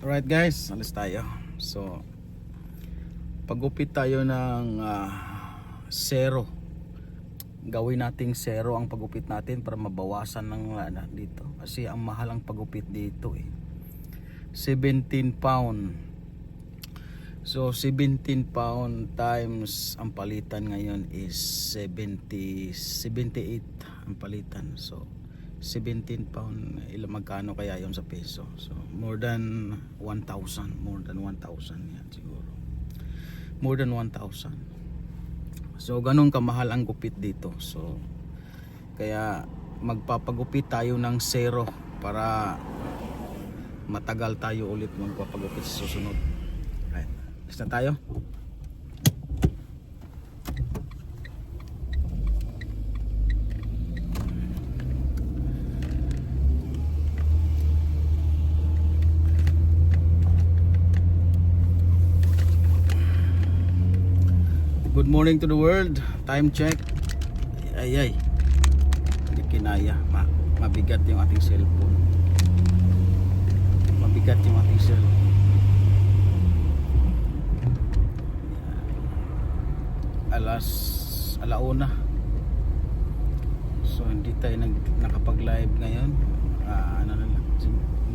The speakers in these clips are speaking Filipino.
Alright guys, alis tayo. So pagupit tayo ng zero. Gawin nating zero ang pagupit natin para mabawasan ng dito. Kasi ang mahal ang pagupit dito 17 pound. So 17 pound times ang palitan ngayon is 78 ang palitan. So 17 pound, magkano kaya yon sa peso? So more than 1,000, more than 1,000 yan siguro. More than 1,000. So ganun kamahal ang gupit dito. So kaya magpapagupit tayo ng zero para matagal tayo ulit magpapagupit sa susunod. Right. Basta tayo. Good morning to the world. Time check. Ay. Hindi kinaya. Mabigat yung ating cellphone. Mabigat yung ating cellphone. Alauna. So hindi tayo nakapag-live ngayon. Ano na lang.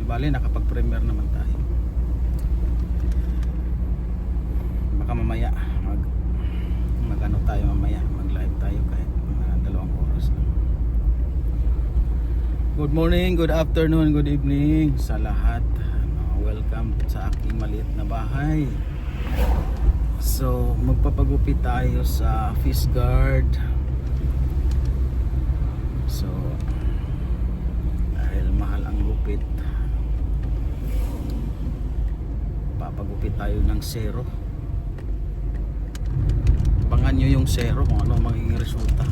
Di bali nakapag-premiere naman tayo. Baka mamaya mag-ano tayo mamaya, mag-live tayo kahit mga 2 oras lang. Good morning, good afternoon, good evening sa lahat. Welcome sa aking maliit na bahay. So magpapagupit tayo sa Fish Guard. So dahil mahal ang gupit, papagupit tayo ng zero. Abangan nyo yung zero kung ano magiging resulta.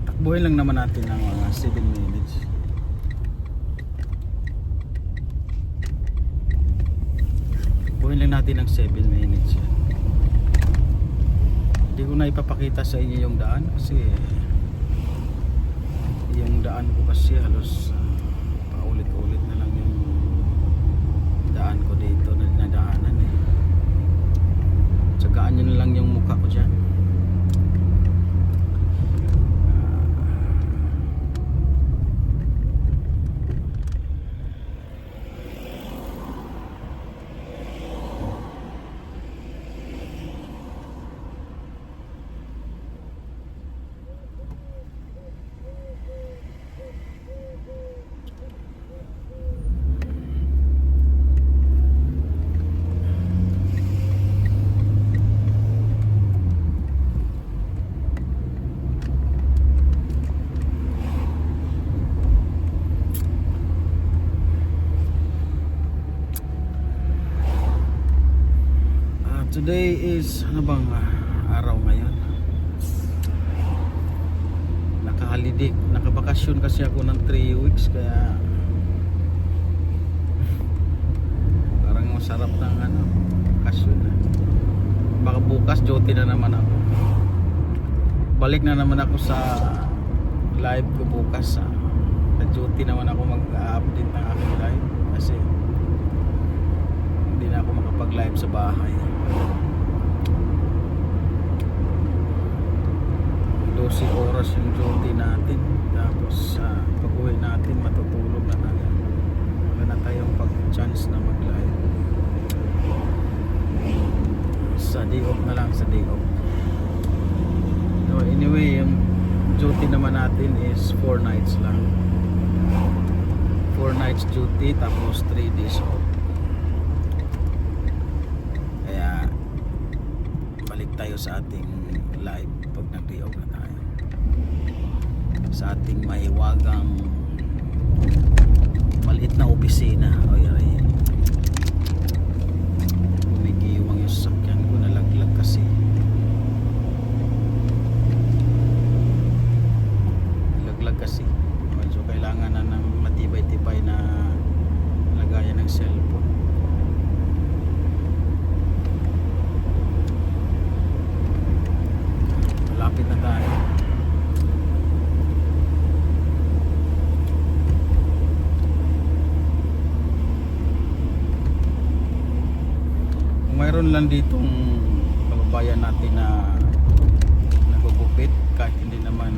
Takbuhin lang naman natin ng mga 7 minutes. Takbuhin lang natin ng 7 minutes. Hindi ko na ipapakita sa inyo yung daan kasi yung daan ko kasi halos paulit-ulit na lang yung daan ko dito na dinadaanan Tsagaan nyo na lang yung mukha ko dyan. Today is ano bang araw ngayon? Naka-holiday, nakabakasyon kasi ako ng 3 weeks kaya parang masarap ng bakasyon na. Baka bukas duty na naman ako. Balik na naman ako sa live ko bukas. Na-duty naman ako mag-update ng aking live kasi hindi na ako makapag-live sa bahay. 12 oras yung duty natin. Tapos pag-uwi natin matutulog na tayo. Wala na tayong pag-chance na mag-live. Sa day off na lang, sa day off. So anyway, yung duty naman natin is 4 nights lang. 4 nights duty tapos 3 days off. Kaya balik tayo sa ating live pag nag-day off na tayo, sa ating mahiwagang maliit na opisina. Umigiwang yung sasakyan ko, nalaglag kasi. So kailangan na ng matibay-tibay na lagayan ng cellphone. Malapit na tayo. mayroon lang ditong kababayan natin na nagugupit kahit hindi naman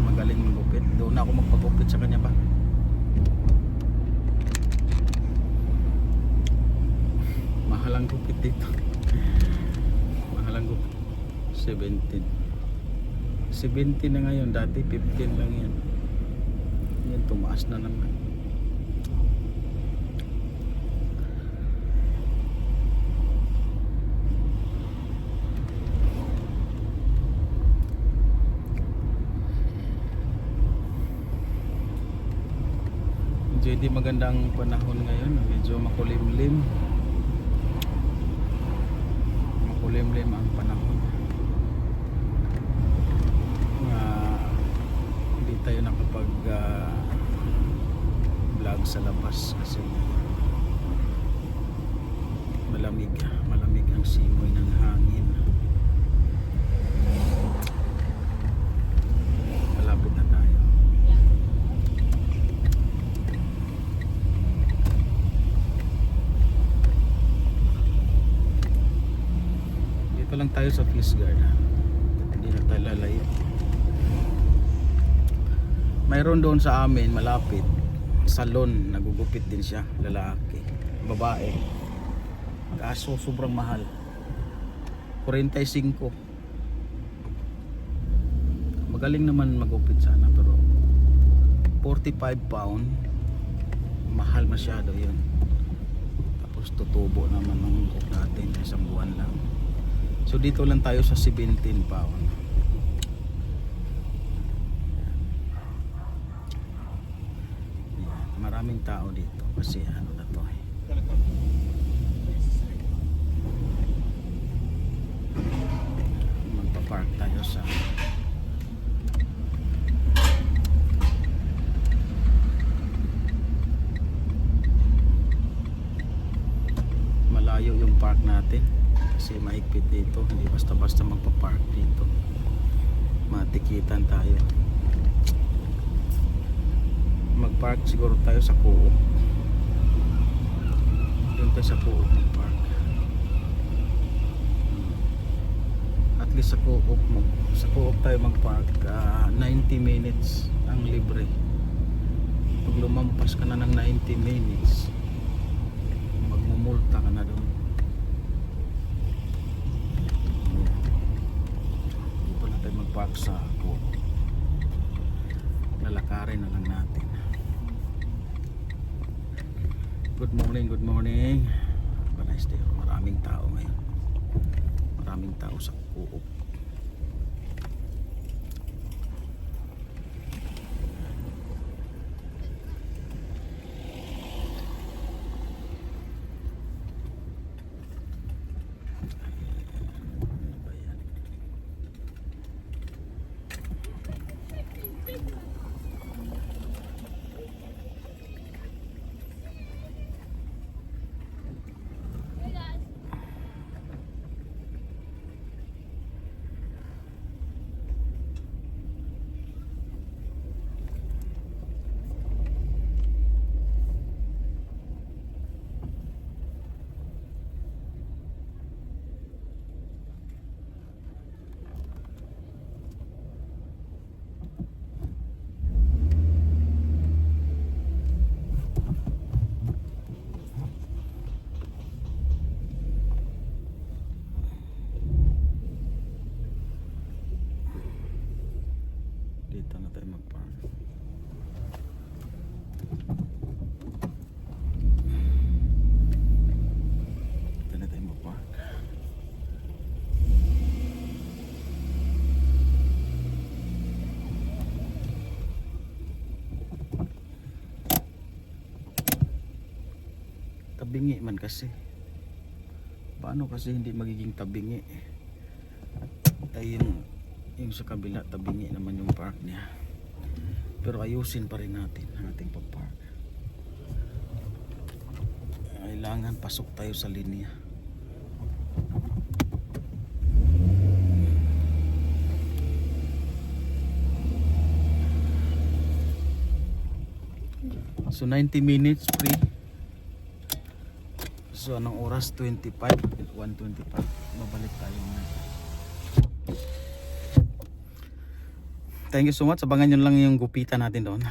magaling magupit. Doon ako magpagupit sa kanya ba? Mahal ang gupit dito. Mahal ang gupit. 17 na ngayon, dati 15 lang yan. Yan, tumaas na naman. Medyo hindi magandang panahon ngayon, medyo makulimlim. Makulimlim ang panahon. Hindi tayo nakapag vlog sa labas kasi malamig ang simoy ng hangin. Malapit na tayo. Dito lang tayo sa Peace Guard. Hindi na tayo lalayo. Mayroon doon sa amin malapit salon, nagugupit din siya, lalaki, babae. Kaso sobrang mahal. 45. Magaling naman magupit sana pero 45 pound mahal masyado 'yun. Tapos tutubo naman ng buhok natin isang buwan lang. So dito lang tayo sa 17 pound. Maraming tao dito kasi ano na to eh. Magpa-park tayo sa malayo yung park natin kasi mahigpit dito, hindi basta-basta magpa-park dito. Matikitan tayo. Mag-park siguro tayo sa Coop. Doon tayo sa Coop mag-park. At least sa Coop tayo mag-park. 90 minutes ang libre. Pag lumampas ka na ng 90 minutes magmumulta ka na doon. Dito na tayo mag-park sa Coop. Lalakarin na lang natin. Good morning. Have a nice day. Maraming tao ngayon. Maraming tao sa Coop. Dito na tayo mag-park. Dito na tayo mag-park. Tabingi man kasi. Paano kasi hindi magiging tabingi? Ay yung sa kabila tabingi naman yung park niya. Pero ayusin pa rin natin ang ating pag-park. Kailangan pasok tayo sa linya. So 90 minutes free. So anong oras? 1:25. Babalik tayo na. Thank you so much. Abangan nyo lang yung gupitan natin doon.